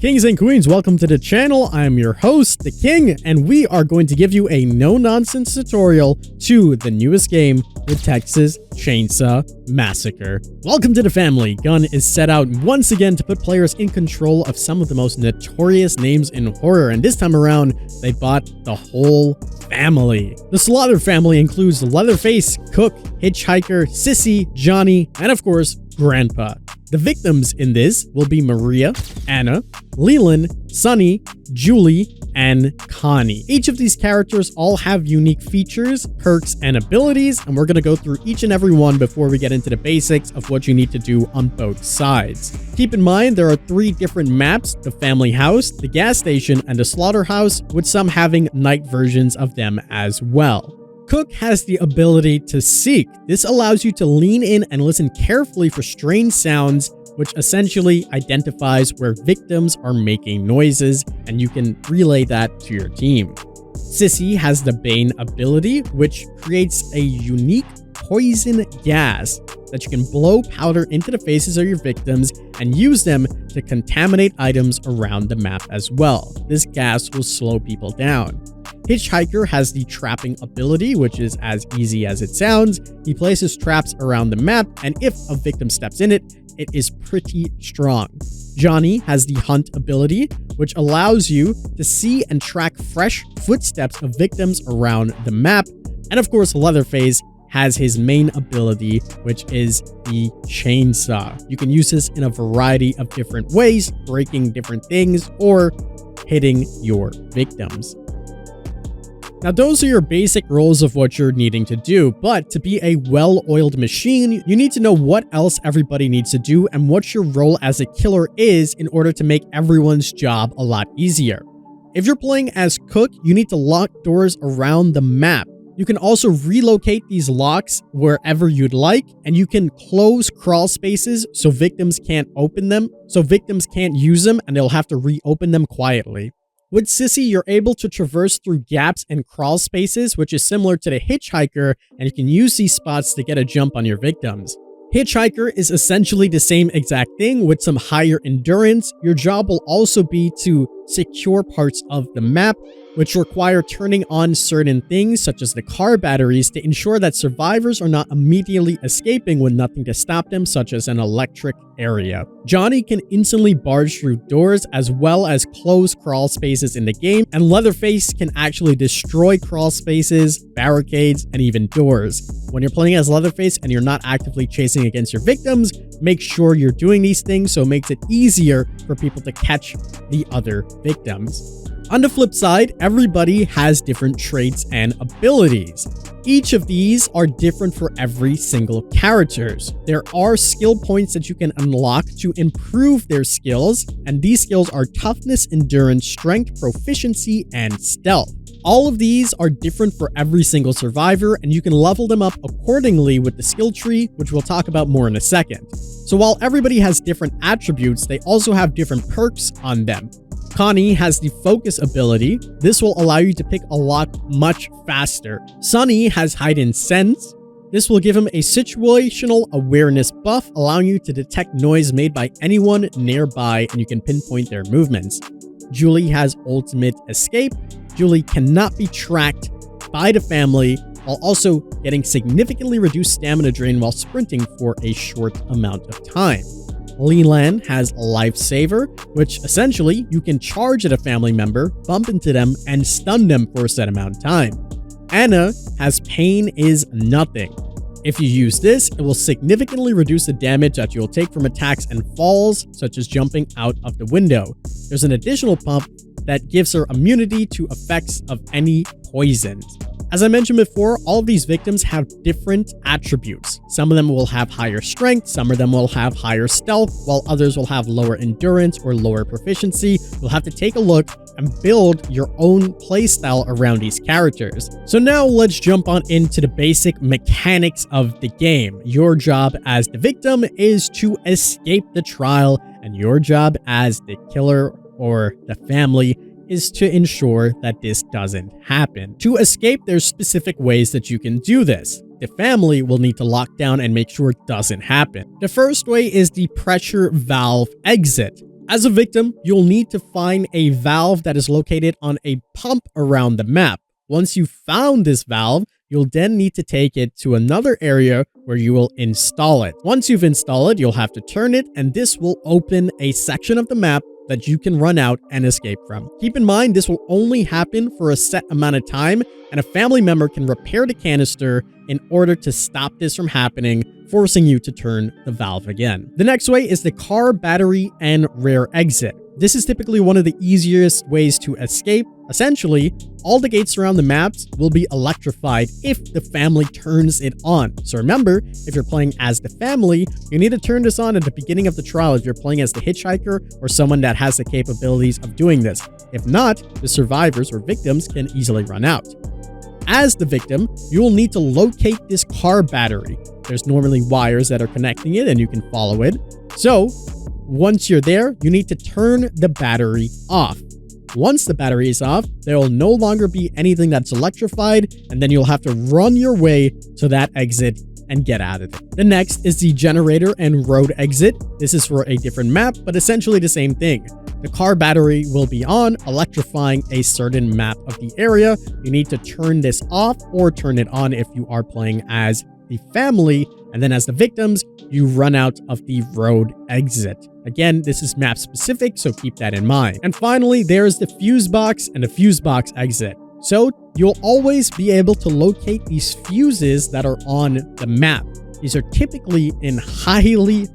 Kings and queens, welcome to the channel. I am your host, The King, and we are going to give you a no-nonsense tutorial to the newest game, the Texas Chainsaw Massacre. Welcome to the family. Gun is set out once again to put players in control of some of the most notorious names in horror, and this time around, they bought the whole family. The Slaughter family includes Leatherface, Cook, Hitchhiker, Sissy, Johnny, and of course, Grandpa. The victims in this will be Maria, Anna, Leland, Sunny, Julie, and Connie. Each of these characters all have unique features, perks, and abilities, and we're going to go through each and every one before we get into the basics of what you need to do on both sides. Keep in mind there are 3 different maps: the family house, the gas station, and the slaughterhouse, with some having night versions of them as well. Cook has the ability to seek. This allows you to lean in and listen carefully for strange sounds, which essentially identifies where victims are making noises, and you can relay that to your team. Sissy has the Bane ability, which creates a unique poison gas that you can blow powder into the faces of your victims and use them to contaminate items around the map as well. This gas will slow people down. Hitchhiker has the trapping ability, which is as easy as it sounds. He places traps around the map, and if a victim steps in it, it is pretty strong. Johnny has the hunt ability, which allows you to see and track fresh footsteps of victims around the map. And of course, Leatherface has his main ability, which is the chainsaw. You can use this in a variety of different ways, breaking different things or hitting your victims. Now, those are your basic roles of what you're needing to do, but to be a well-oiled machine, you need to know what else everybody needs to do and what your role as a killer is in order to make everyone's job a lot easier. If you're playing as Cook, you need to lock doors around the map. You can also relocate these locks wherever you'd like, and you can close crawl spaces so victims can't open them, so victims can't use them and they'll have to reopen them quietly. With Sissy, you're able to traverse through gaps and crawl spaces, which is similar to the Hitchhiker, and you can use these spots to get a jump on your victims. Hitchhiker is essentially the same exact thing with some higher endurance. Your job will also be to secure parts of the map, which require turning on certain things such as the car batteries to ensure that survivors are not immediately escaping with nothing to stop them, such as an electric area. Johnny can instantly barge through doors as well as close crawl spaces in the game, and Leatherface can actually destroy crawl spaces, barricades, and even doors. When you're playing as Leatherface and you're not actively chasing against your victims, make sure you're doing these things so it makes it easier for people to catch the other victims. On the flip side, everybody has different traits and abilities. Each of these are different for every single character. There are skill points that you can unlock to improve their skills, and these skills are toughness, endurance, strength, proficiency, and stealth. All of these are different for every single survivor, and you can level them up accordingly with the skill tree, which we'll talk about more in a second. So while everybody has different attributes, they also have different perks on them. Connie has the focus ability. This will allow you to pick a lock much faster. Sunny has heightened sense. This will give him a situational awareness buff, allowing you to detect noise made by anyone nearby, and you can pinpoint their movements. Julie has ultimate escape. Julie cannot be tracked by the family, while also getting significantly reduced stamina drain while sprinting for a short amount of time. Leland has Lifesaver, which essentially you can charge at a family member, bump into them, and stun them for a set amount of time. Anna has Pain is Nothing. If you use this, it will significantly reduce the damage that you'll take from attacks and falls, such as jumping out of the window. There's an additional pump that gives her immunity to effects of any poisons. As I mentioned before, all of these victims have different attributes. Some of them will have higher strength, some of them will have higher stealth, while others will have lower endurance or lower proficiency. You'll have to take a look and build your own playstyle around these characters. So now let's jump on into the basic mechanics of the game. Your job as the victim is to escape the trial, and your job as the killer or the family is to ensure that this doesn't happen. To escape, there's specific ways that you can do this. The family will need to lock down and make sure it doesn't happen. The first way is the pressure valve exit. As a victim, you'll need to find a valve that is located on a pump around the map. Once you've found this valve, you'll then need to take it to another area where you will install it. Once you've installed it, you'll have to turn it, and this will open a section of the map that you can run out and escape from. Keep in mind, this will only happen for a set amount of time, and a family member can repair the canister in order to stop this from happening, forcing you to turn the valve again. The next way is the car, battery, and rear exit. This is typically one of the easiest ways to escape. Essentially, all the gates around the maps will be electrified if the family turns it on. So remember, if you're playing as the family, you need to turn this on at the beginning of the trial if you're playing as the hitchhiker or someone that has the capabilities of doing this. If not, the survivors or victims can easily run out. As the victim, you will need to locate this car battery. There's normally wires that are connecting it and you can follow it. So once you're there, you need to turn the battery off. Once the battery is off, there will no longer be anything that's electrified, and then you'll have to run your way to that exit and get out of it. The next is the generator and road exit. This is for a different map, but essentially the same thing. The car battery will be on, electrifying a certain map of the area. You need to turn this off or turn it on if you are playing as the family, and then as the victims, you run out of the road exit. Again, this is map specific, so keep that in mind. And finally, there's the fuse box and the fuse box exit. So you'll always be able to locate these fuses that are on the map. These are typically in highly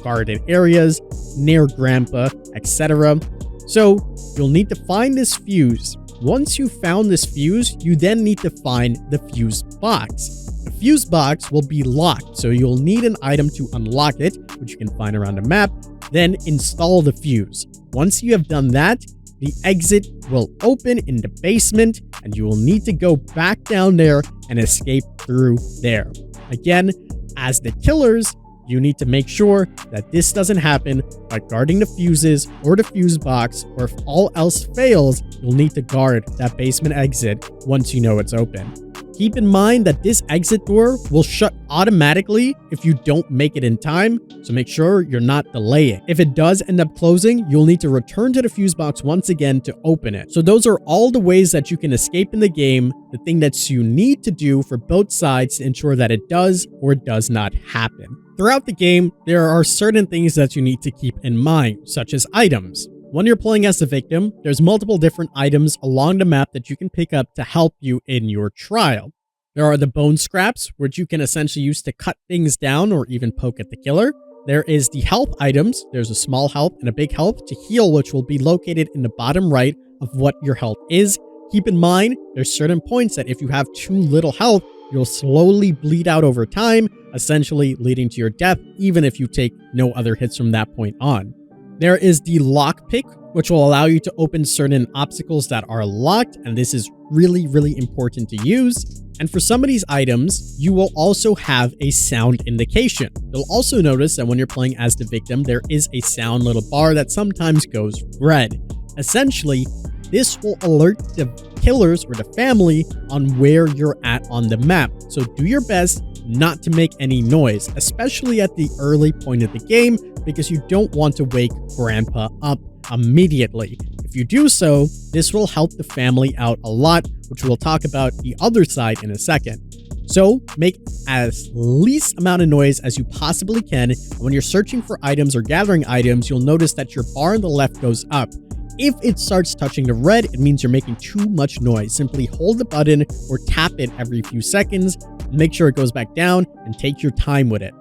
guarded areas, near Grandpa, etc. So you'll need to find this fuse. Once you've found this fuse, you then need to find the fuse box. The fuse box will be locked, so you'll need an item to unlock it, which you can find around the map, then install the fuse. Once you have done that, the exit will open in the basement, and you will need to go back down there and escape through there. Again, as the killers, you need to make sure that this doesn't happen by guarding the fuses or the fuse box, or if all else fails, you'll need to guard that basement exit once you know it's open. Keep in mind that this exit door will shut automatically if you don't make it in time, so make sure you're not delaying. If it does end up closing, you'll need to return to the fuse box once again to open it. So those are all the ways that you can escape in the game. The thing that you need to do for both sides to ensure that it does or does not happen. Throughout the game, there are certain things that you need to keep in mind, such as items. When you're playing as the victim, there's multiple different items along the map that you can pick up to help you in your trial. There are the bone scraps, which you can essentially use to cut things down or even poke at the killer. There is the health items. There's a small health and a big health to heal, which will be located in the bottom right of what your health is. Keep in mind, there's certain points that if you have too little health, you'll slowly bleed out over time, essentially leading to your death, even if you take no other hits from that point on. There is the Lockpick, which will allow you to open certain obstacles that are locked, and this is really important to use. And for some of these items, you will also have a sound indication. You'll also notice that when you're playing as the victim, there is a sound little bar that sometimes goes red. Essentially, this will alert the killers or the family on where you're at on the map. So do your best not to make any noise, especially at the early point of the game, because you don't want to wake Grandpa up immediately. If you do so, this will help the family out a lot, which we'll talk about the other side in a second. So make as least amount of noise as you possibly can. When you're searching for items or gathering items, you'll notice that your bar on the left goes up. If it starts touching the red, it means you're making too much noise. Simply hold the button or tap it every few seconds. Make sure it goes back down and take your time with it.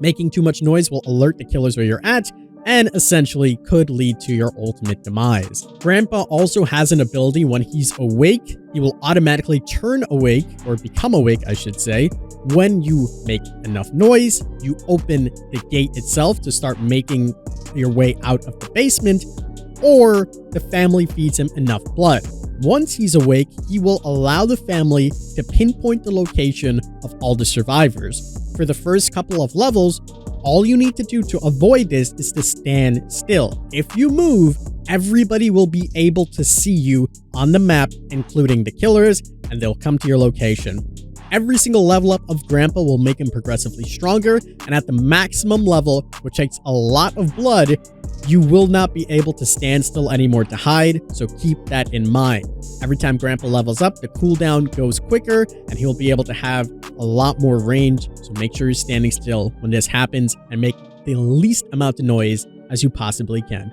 Making too much noise will alert the killers where you're at and essentially could lead to your ultimate demise. Grandpa also has an ability when he's awake. He will automatically turn awake, or become awake, I should say. When you make enough noise, you open the gate itself to start making your way out of the basement, or the family feeds him enough blood. Once he's awake, he will allow the family to pinpoint the location of all the survivors. For the first couple of levels, all you need to do to avoid this is to stand still. If you move, everybody will be able to see you on the map, including the killers, and they'll come to your location. Every single level up of Grandpa will make him progressively stronger, and at the maximum level, which takes a lot of blood, You will not be able to stand still anymore to hide, so keep that in mind. Every time Grandpa levels up, the cooldown goes quicker and he'll be able to have a lot more range, so make sure you're standing still when this happens and make the least amount of noise as you possibly can.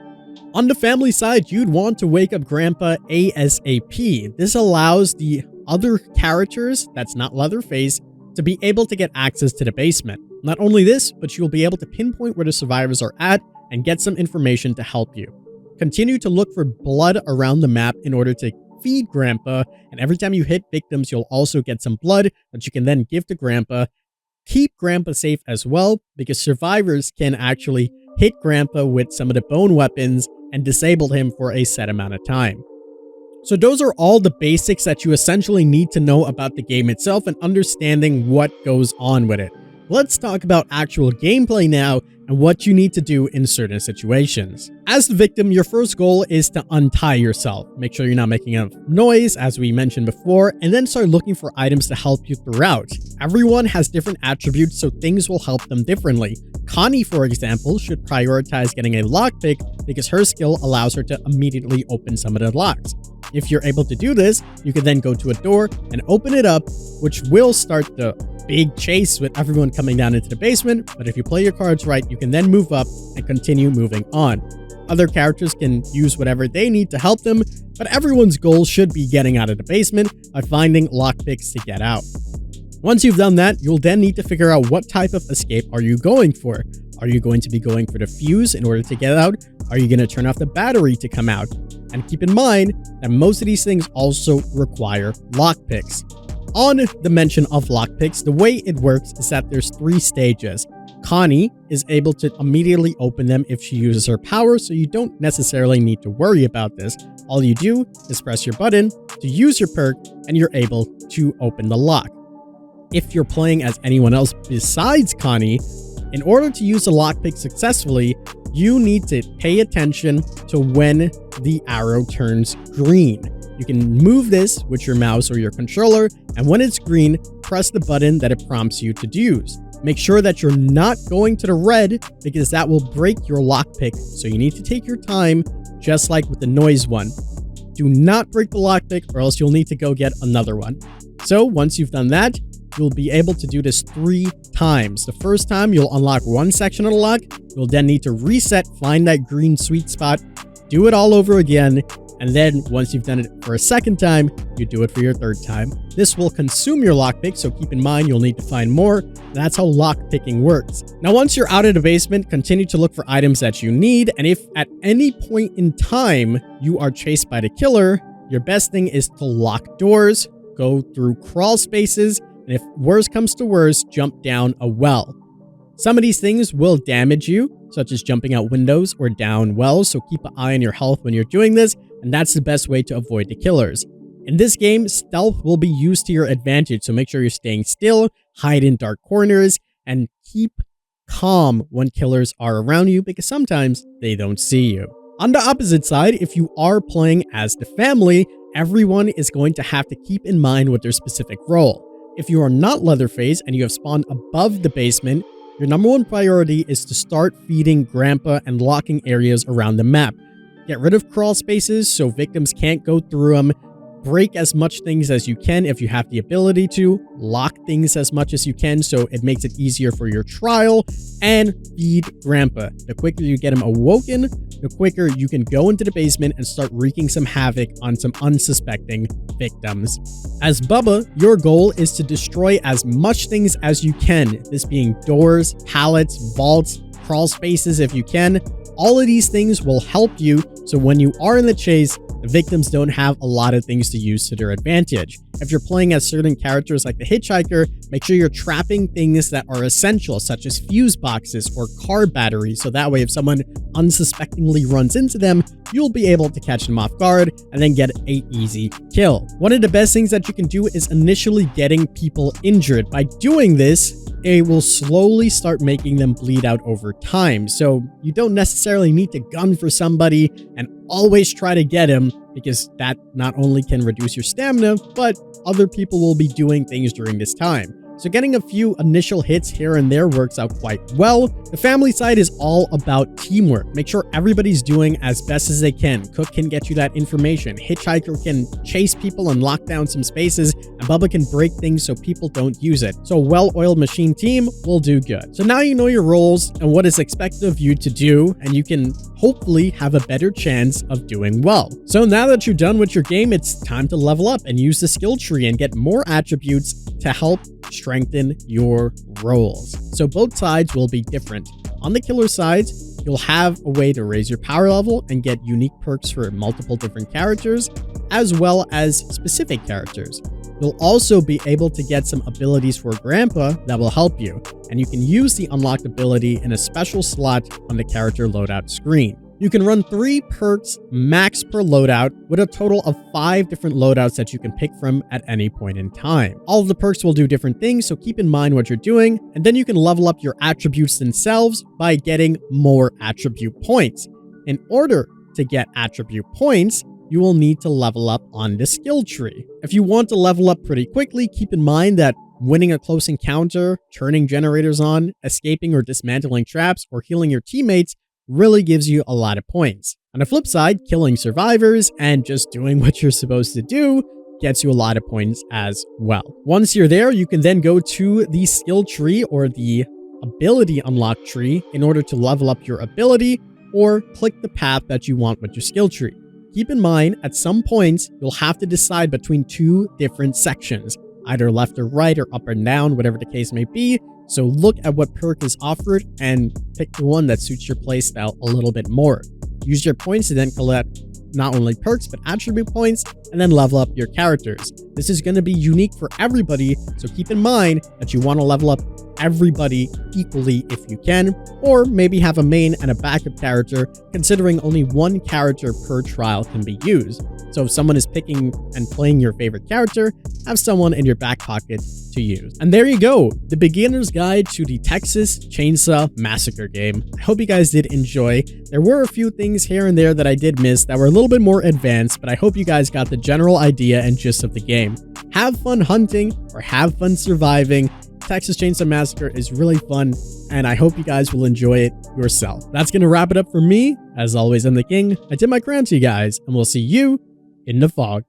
On the family side, you'd want to wake up Grandpa ASAP. This allows the other characters, that's not Leatherface, to be able to get access to the basement. Not only this, but you'll be able to pinpoint where the survivors are at and get some information to help you. Continue to look for blood around the map in order to feed Grandpa, and every time you hit victims, you'll also get some blood that you can then give to Grandpa. Keep Grandpa safe as well, because survivors can actually hit Grandpa with some of the bone weapons and disable him for a set amount of time. So those are all the basics that you essentially need to know about the game itself and understanding what goes on with it. Let's talk about actual gameplay now and what you need to do in certain situations. As the victim, your first goal is to untie yourself. Make sure you're not making enough noise, as we mentioned before, and then start looking for items to help you throughout. Everyone has different attributes, so things will help them differently. Connie, for example, should prioritize getting a lockpick because her skill allows her to immediately open some of the locks. If you're able to do this, you can then go to a door and open it up, which will start the big chase with everyone coming down into the basement, but if you play your cards right, you can then move up and continue moving on. Other characters can use whatever they need to help them, but everyone's goal should be getting out of the basement by finding lockpicks to get out. Once you've done that, you'll then need to figure out what type of escape are you going for. Are you going to be going for the fuse in order to get out? Are you going to turn off the battery to come out? And keep in mind that most of these things also require lockpicks. On the mention of lockpicks, the way it works is that there's 3 stages. Connie is able to immediately open them if she uses her power, so you don't necessarily need to worry about this. All you do is press your button to use your perk and you're able to open the lock. If you're playing as anyone else besides Connie, in order to use the lockpick successfully, you need to pay attention to when the arrow turns green. You can move this with your mouse or your controller, and when it's green, press the button that it prompts you to use. Make sure that you're not going to the red because that will break your lockpick, so you need to take your time, just like with the noise one. Do not break the lockpick or else you'll need to go get another one. So once you've done that, you'll be able to do this 3 times. The first time, you'll unlock one section of the lock. You'll then need to reset, find that green sweet spot, do it all over again, and then once you've done it for a second time, you do it for your 3rd time. This will consume your lockpick, so keep in mind you'll need to find more. That's how lockpicking works. Now, once you're out of the basement, continue to look for items that you need, and if at any point in time you are chased by the killer, your best thing is to lock doors, go through crawl spaces, and if worse comes to worse, jump down a well. Some of these things will damage you, such as jumping out windows or down wells, so keep an eye on your health when you're doing this, and that's the best way to avoid the killers. In this game, stealth will be used to your advantage, so make sure you're staying still, hide in dark corners, and keep calm when killers are around you, because sometimes they don't see you. On the opposite side, if you are playing as the family, everyone is going to have to keep in mind what their specific role. If you are not Leatherface and you have spawned above the basement, your number 1 priority is to start feeding Grandpa and locking areas around the map. Get rid of crawl spaces so victims can't go through them. Break as much things as you can if you have the ability to. Lock things as much as you can so it makes it easier for your trial. And feed Grandpa. The quicker you get him awoken, the quicker you can go into the basement and start wreaking some havoc on some unsuspecting victims. As Bubba, your goal is to destroy as much things as you can. This being doors, pallets, vaults, crawl spaces if you can. All of these things will help you, so when you are in the chase, the victims don't have a lot of things to use to their advantage. If you're playing as certain characters like the hitchhiker, make sure you're trapping things that are essential, such as fuse boxes or car batteries, so that way if someone unsuspectingly runs into them, you'll be able to catch them off guard and then get an easy kill. One of the best things that you can do is initially getting people injured. By doing this, it will slowly start making them bleed out over time. So you don't necessarily need to gun for somebody and always try to get him, because that not only can reduce your stamina, but other people will be doing things during this time. so getting a few initial hits here and there works out quite well. The family side is all about teamwork. Make sure everybody's doing as best as they can. Cook can get you that information. Hitchhiker can chase people and lock down some spaces, and Bubba can break things so people don't use it. So a well-oiled machine team will do good. So now you know your roles and what is expected of you to do, and you can hopefully have a better chance of doing well. So now that you're done with your game, it's time to level up and use the skill tree and get more attributes to help strengthen your roles. So both sides will be different. On the killer side, you'll have a way to raise your power level and get unique perks for multiple different characters, as well as specific characters. You'll also be able to get some abilities for Grandpa that will help you, and you can use the unlocked ability in a special slot on the character loadout screen. You can run 3 perks max per loadout, with a total of 5 different loadouts that you can pick from at any point in time. All of the perks will do different things, so keep in mind what you're doing, and then you can level up your attributes themselves by getting more attribute points. In order to get attribute points, you will need to level up on the skill tree. If you want to level up pretty quickly, keep in mind that winning a close encounter, turning generators on, escaping or dismantling traps, or healing your teammates really gives you a lot of points. On the flip side, killing survivors and just doing what you're supposed to do gets you a lot of points as well. Once you're there, you can then go to the skill tree or the ability unlock tree in order to level up your ability, or click the path that you want with your skill tree. Keep in mind, at some points, you'll have to decide between 2 different sections, either left or right or up or down, whatever the case may be. So look at what perk is offered and pick the one that suits your playstyle a little bit more. Use your points to then collect not only perks, but attribute points, and then level up your characters. This is going to be unique for everybody, so keep in mind that you want to level up everybody equally if you can, or maybe have a main and a backup character, considering only 1 character per trial can be used. So if someone is picking and playing your favorite character, have someone in your back pocket to use. And there you go, the beginner's guide to the Texas Chainsaw Massacre game. I hope you guys did enjoy. There were a few things here and there that I did miss that were a little bit more advanced, but I hope you guys got the general idea and gist of the game. Have fun hunting or have fun surviving. Texas Chainsaw Massacre is really fun, and I hope you guys will enjoy it yourself. That's going to wrap it up for me. As always, I'm the King. I did my crown to you guys, and we'll see you in the fog.